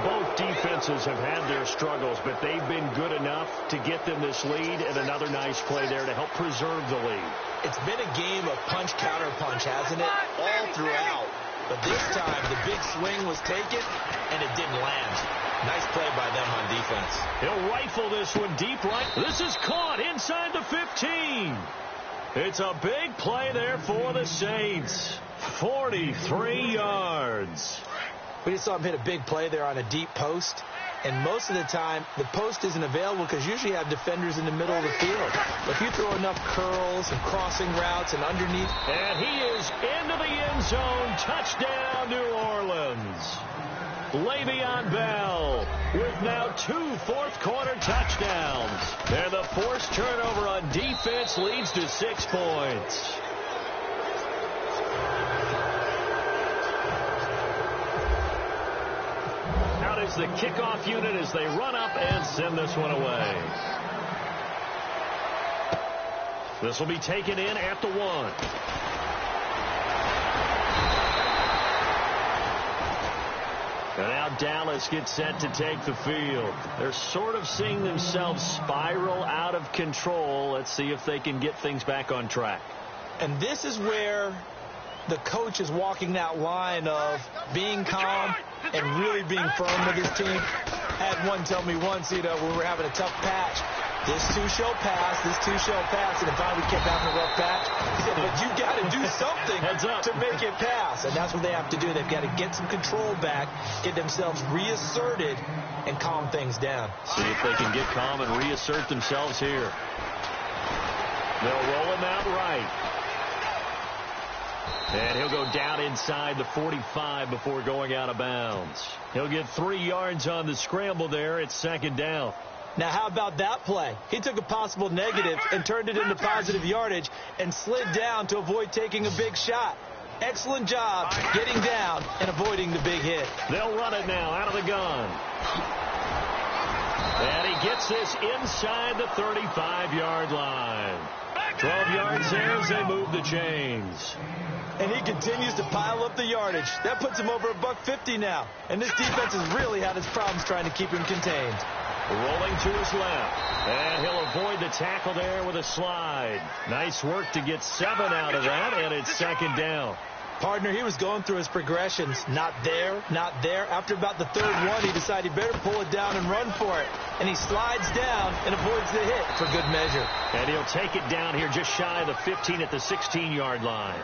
Both defenses have had their struggles, but they've been good enough to get them this lead, and another nice play there to help preserve the lead. It's been a game of punch-counter-punch, hasn't it? All throughout. But this time, the big swing was taken, and it didn't land. Nice play by them on defense. He'll rifle this one deep right. This is caught inside the 15. It's a big play there for the Saints. 43 yards. We just saw him hit a big play there on a deep post. And most of the time, the post isn't available because usually you have defenders in the middle of the field. But if you throw enough curls and crossing routes and underneath. And he is into the end zone. Touchdown, New Orleans. Le'Veon Bell with now 2 fourth-quarter touchdowns. And the forced turnover on defense leads to 6 points. Out is the kickoff unit as they run up and send this one away. This will be taken in at the 1. And now Dallas gets set to take the field. They're sort of seeing themselves spiral out of control. Let's see if they can get things back on track. And this is where the coach is walking that line of being calm and really being firm with his team. I had one tell me once, when we were having a tough patch, this too shall pass, this too shall pass. And if we kept having a rough patch, he said, but you got to do something to make it pass. And that's what they have to do. They've got to get some control back, get themselves reasserted, and calm things down. See if they can get calm and reassert themselves here. They'll roll him out right. And he'll go down inside the 45 before going out of bounds. He'll get 3 yards on the scramble there. It's second down. Now, how about that play? He took a possible negative and turned it into positive yardage and slid down to avoid taking a big shot. Excellent job getting down and avoiding the big hit. They'll run it now out of the gun. And he gets this inside the 35-yard line. 12 yards there as they move the chains. And he continues to pile up the yardage. That puts him over $150 now. And this defense has really had its problems trying to keep him contained. Rolling to his left. And he'll avoid the tackle there with a slide. Nice work to get 7 out of that, and it's second down. Partner, he was going through his progressions. Not there, not there. After about the third one, he decided he better pull it down and run for it. And he slides down and avoids the hit for good measure. And he'll take it down here just shy of the 15 at the 16-yard line.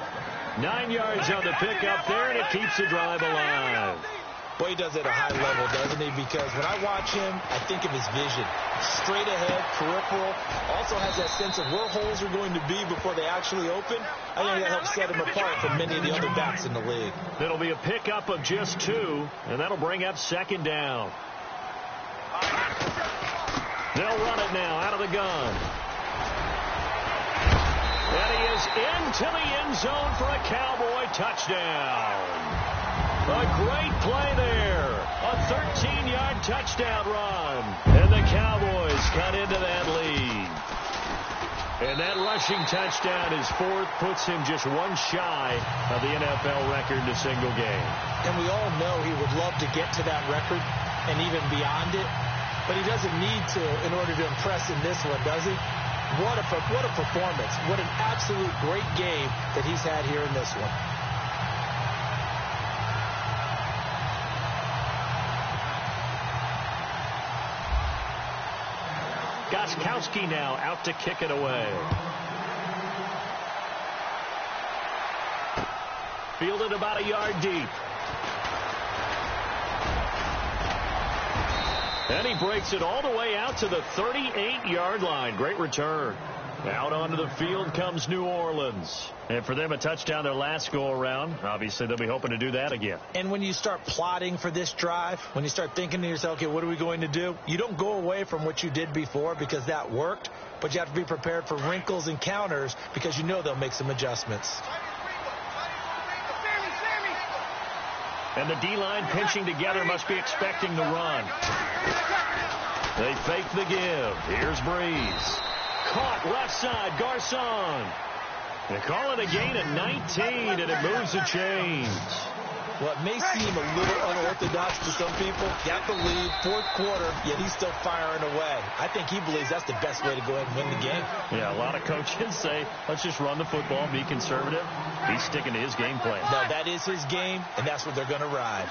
9 yards on the pickup there, and it keeps the drive alive. Boy, he does it at a high level, doesn't he? Because when I watch him, I think of his vision. Straight ahead, peripheral. Also has that sense of where holes are going to be before they actually open. I think that helps set him apart from many of the other backs in the league. It'll be a pickup of just 2, and that'll bring up second down. They'll run it now out of the gun. And he is into the end zone for a Cowboy touchdown. A great play there. A 13-yard touchdown run. And the Cowboys cut into that lead. And that rushing touchdown is 4th, puts him just 1 shy of the NFL record in a single game. And we all know he would love to get to that record and even beyond it. But he doesn't need to in order to impress in this one, does he? What a performance. What an absolute great game that he's had here in this one. Gostkowski now out to kick it away. Fielded about a yard deep. And he breaks it all the way out to the 38-yard line. Great return. Out onto the field comes New Orleans. And for them, a touchdown their last go-around. Obviously, they'll be hoping to do that again. And when you start plotting for this drive, when you start thinking to yourself, okay, what are we going to do? You don't go away from what you did before because that worked, but you have to be prepared for wrinkles and counters because you know they'll make some adjustments. And the D-line pinching together must be expecting the run. They fake the give. Here's Breeze. Caught left side, Garcon. They call it a gain of 19, and it moves the chains. Well, it may seem a little unorthodox to some people. Got the lead, fourth quarter, yet he's still firing away. I think he believes that's the best way to go ahead and win the game. Yeah, a lot of coaches say, let's just run the football, be conservative. He's sticking to his game plan. No, that is his game, and that's what they're going to ride.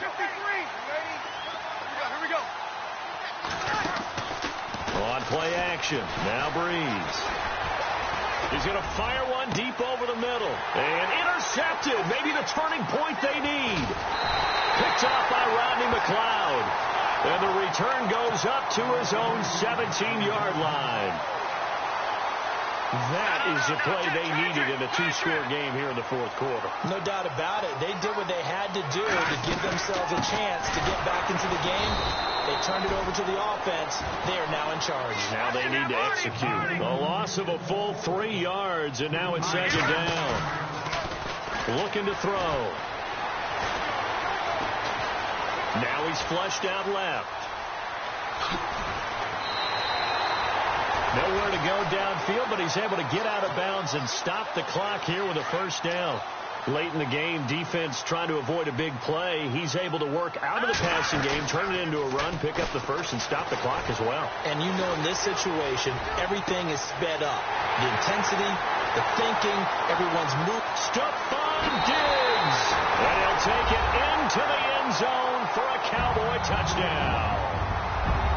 On play action, now Breeze. He's going to fire one deep over the middle. And intercepted. Maybe the turning point they need. Picked off by Rodney McLeod. And the return goes up to his own 17-yard line. That is the play they needed in a two-score game here in the fourth quarter. No doubt about it. They did what they had to do to give themselves a chance to get back into the game. They turned it over to the offense. They are now in charge. Now they need to execute. A loss of a full 3 yards, and now it's second down. Looking to throw. Now he's flushed out left. Nowhere to go downfield, but he's able to get out of bounds and stop the clock here with a first down. Late in the game, defense trying to avoid a big play. He's able to work out of the passing game, turn it into a run, pick up the first, and stop the clock as well. And you know in this situation, everything is sped up. The intensity, the thinking, everyone's moving. Stephon Diggs! And he'll take it into the end zone for a Cowboy touchdown.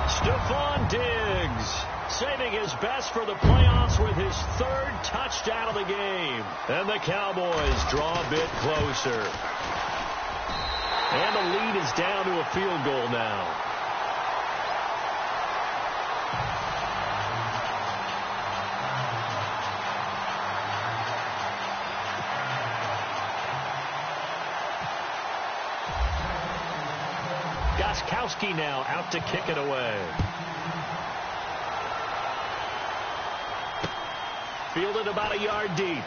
Stephon Diggs saving his best for the playoffs with his third touchdown of the game. And the Cowboys draw a bit closer. And the lead is down to a field goal now. Gostkowski now out to kick it away. Fielded about a yard deep.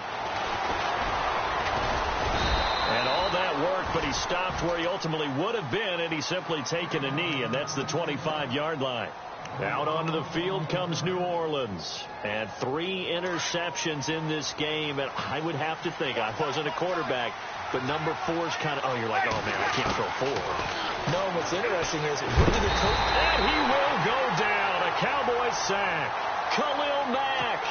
And all that work, but he stopped where he ultimately would have been, and he's simply taken a knee, and that's the 25-yard line. Out onto the field comes New Orleans. And 3 interceptions in this game, and I would have to think, I wasn't a quarterback, but number 4's kind of, oh, you're like, oh, man, I can't throw 4. No, what's interesting is, what did the coach? And he will go down. A Cowboy sack. Khalil Mack.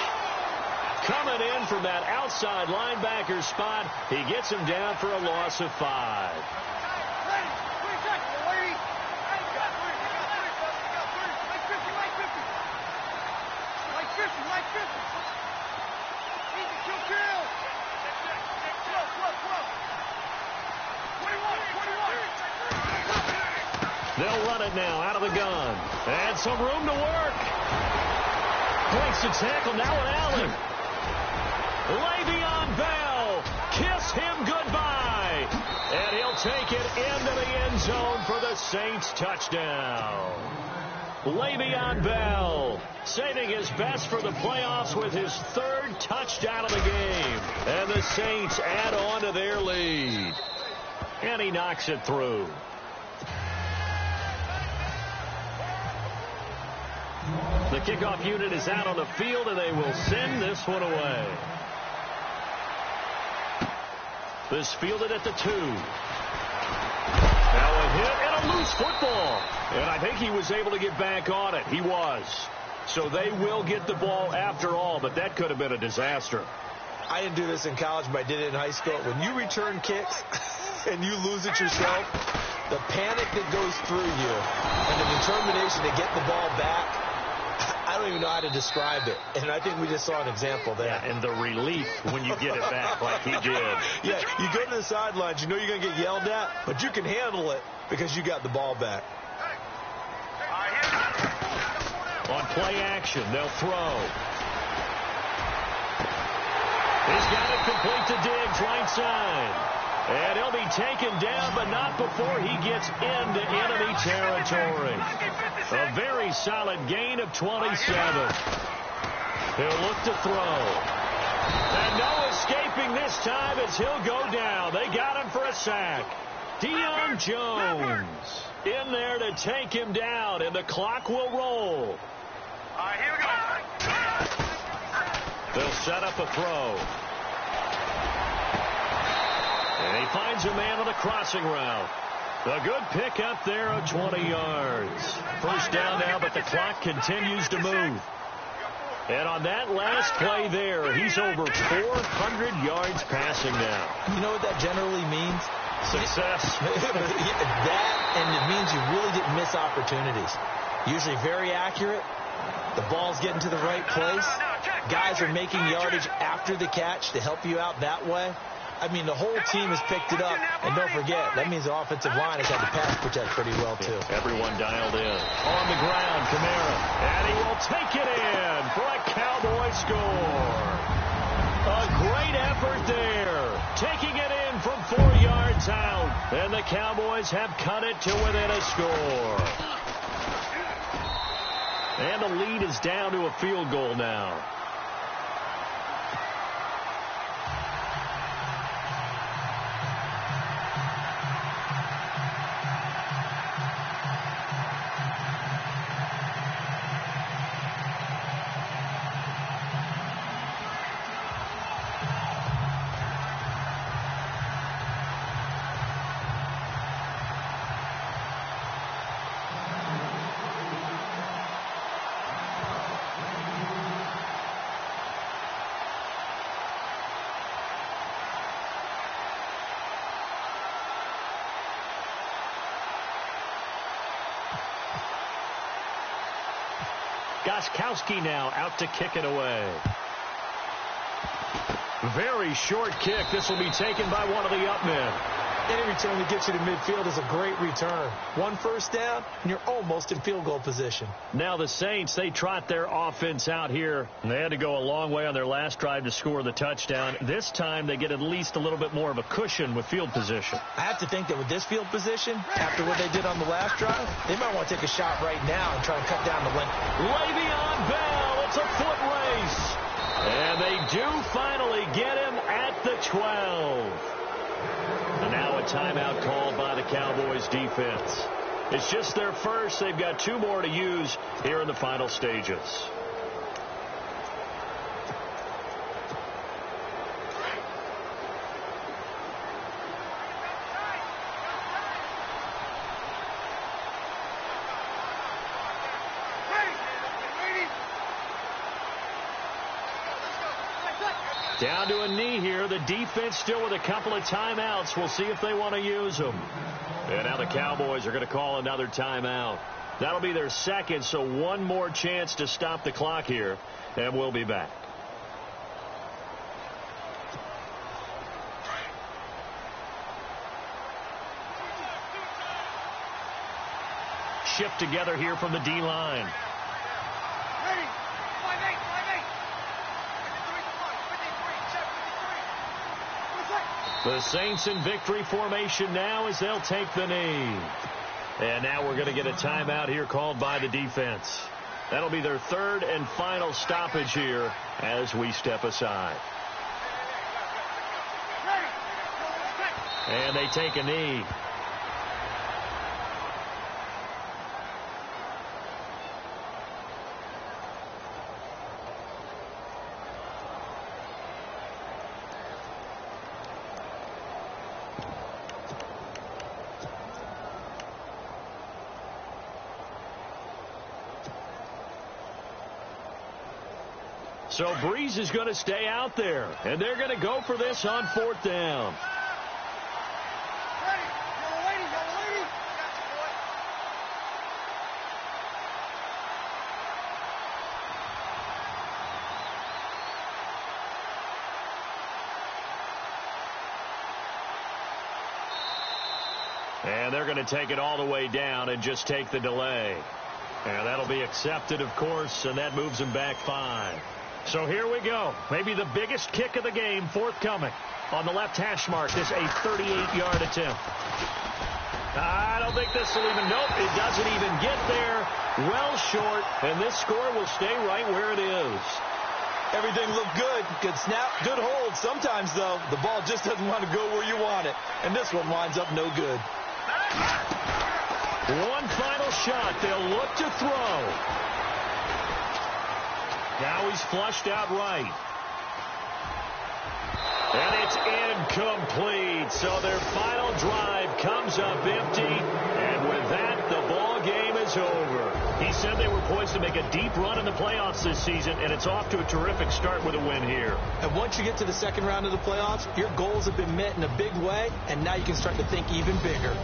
Coming in from that outside linebacker spot, he gets him down for a loss of 5. They'll run it now out of the gun. And some room to work. Breaks the tackle, now an alley. Le'Veon Bell, kiss him goodbye. And he'll take it into the end zone for the Saints touchdown. Le'Veon Bell saving his best for the playoffs with his third touchdown of the game. And the Saints add on to their lead. And he knocks it through. The kickoff unit is out on the field, and they will send this one away. This fielded at the 2. Now a hit and a loose football. And I think he was able to get back on it. He was. So they will get the ball after all, but that could have been a disaster. I didn't do this in college, but I did it in high school. When you return kicks and you lose it yourself, the panic that goes through you and the determination to get the ball back, I don't even know how to describe it. And I think we just saw an example there. Yeah, and the relief when you get it back like he did. Yeah, you go to the sidelines, you know you're going to get yelled at, but you can handle it because you got the ball back. On play action, they'll throw. He's got it complete to Diggs, right side. And he'll be taken down, but not before he gets into enemy territory. A very solid gain of 27. He'll look to throw. And no escaping this time as he'll go down. They got him for a sack. Deion Jones in there to take him down, and the clock will roll. All right, here we go. They'll set up a throw. And he finds a man on the crossing route. A good pick up there of 20 yards. First down now, but the clock continues to move. And on that last play there, he's over 400 yards passing now. You know what that generally means? Success. That, and it means you really didn't miss opportunities. Usually very accurate. The ball's getting to the right place. Guys are making yardage after the catch to help you out that way. I mean, the whole team has picked it up. And don't forget, that means the offensive line has had to pass protect pretty well, too. Everyone dialed in. On the ground, Kamara. And he will take it in for a Cowboy score. A great effort there. Taking it in from 4 yards out. And the Cowboys have cut it to within a score. And the lead is down to a field goal now. Gostkowski now out to kick it away. Very short kick. This will be taken by one of the up men. Any return that gets you to midfield is a great return. One first down, and you're almost in field goal position. Now the Saints, they trot their offense out here. They had to go a long way on their last drive to score the touchdown. This time they get at least a little bit more of a cushion with field position. I have to think that with this field position, after what they did on the last drive, they might want to take a shot right now and try and cut down the length. Le'Veon Bell, it's a foot race. And they do finally get him at the 12. And now a timeout called by the Cowboys defense. It's just their first. They've got 2 more to use here in the final stages. Down to a knee here. The defense still with a couple of timeouts. We'll see if they want to use them. And now the Cowboys are going to call another timeout. That'll be their second, so one more chance to stop the clock here, and we'll be back. Shift together here from the D-line. The Saints in victory formation now as they'll take the knee. And now we're going to get a timeout here called by the defense. That'll be their third and final stoppage here as we step aside. And they take a knee. So Breeze is going to stay out there, and they're going to go for this on 4th down. And they're going to take it all the way down and just take the delay. And that'll be accepted, of course, and that moves them back 5. So here we go. Maybe the biggest kick of the game forthcoming. On the left hash mark, this a 38-yard attempt. I don't think this will even, nope, it doesn't even get there. Well short, and this score will stay right where it is. Everything looked good. Good snap, good hold. Sometimes, though, the ball just doesn't want to go where you want it. And this one winds up no good. One final shot. They'll look to throw. Now he's flushed out right. And it's incomplete. So their final drive comes up empty. And with that, the ball game is over. He said they were poised to make a deep run in the playoffs this season, and it's off to a terrific start with a win here. And once you get to the second round of the playoffs, your goals have been met in a big way, and now you can start to think even bigger.